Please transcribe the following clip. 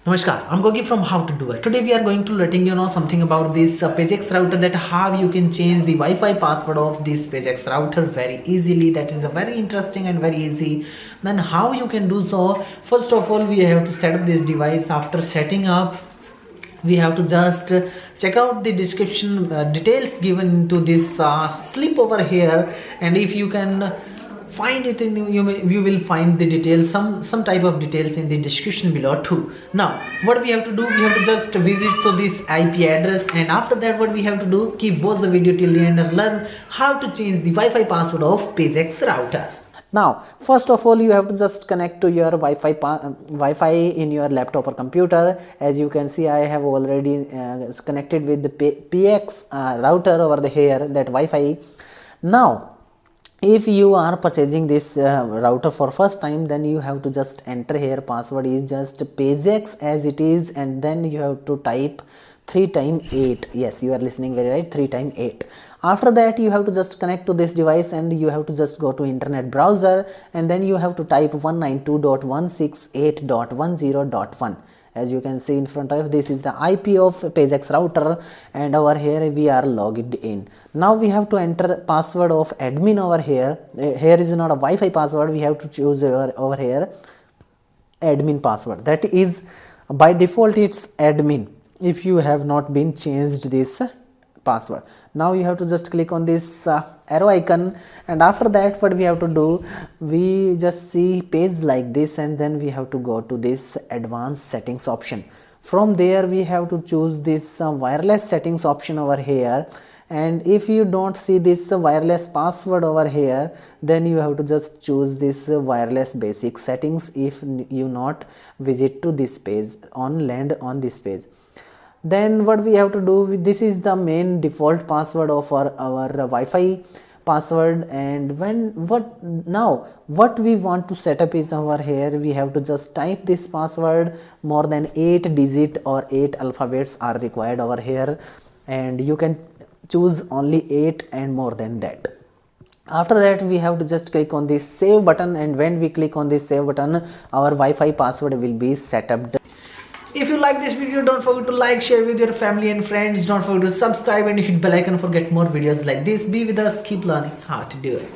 Namaskar, I'm Gogi from How to Do It. Today we are going to letting you know something about this PageX router, that how you can change the Wi-Fi password of this PageX router very easily. That is a very interesting and very easy. Then how you can do so? First of all, we have to set up this device. After setting up, we have to just check out the description details given to this slip over here, and if you can find it in you will find the details, some type of details in the description below too. Now what we have to do, we have to just visit to this IP address, and after that what we have to do, keep watch the video till the end and learn how to change the Wi-Fi password of PageX router. Now first of all, you have to just connect to your Wi-Fi in your laptop or computer. As you can see, I have already connected with the PX router over the here, that Wi-Fi. Now if you are purchasing this router for first time, then you have to just enter here, password is just PageX as it is, and then you have to type 3 times 8. Yes, you are listening very right, 3 times 8. After that you have to just connect to this device, and you have to just go to internet browser, and then you have to type 192.168.10.1. as you can see in front of this is the IP of PageX router, and over here we are logged in. Now we have to enter password of admin over here. Here is not a Wi-Fi password, we have to choose over here admin password. That is by default it's admin if you have not been changed this password. Now you have to just click on this arrow icon, and after that what we have to do, we just see page like this, and then we have to go to this advanced settings option. From there we have to choose this wireless settings option over here, and if you don't see this wireless password over here, then you have to just choose this wireless basic settings if you not visit to this page on land on this page. Then what we have to do, this is the main default password of our Wi-Fi password, and what we want to set up is over here we have to just type this password. More than 8 digit or 8 alphabets are required over here, and you can choose only 8 and more than that. After that we have to just click on this save button, and when we click on this save button, our Wi-Fi password will be set up. If you like this video, don't forget to like, share with your family and friends. Don't forget to subscribe and hit bell icon for get more videos like this. Be with us, keep learning how to do it.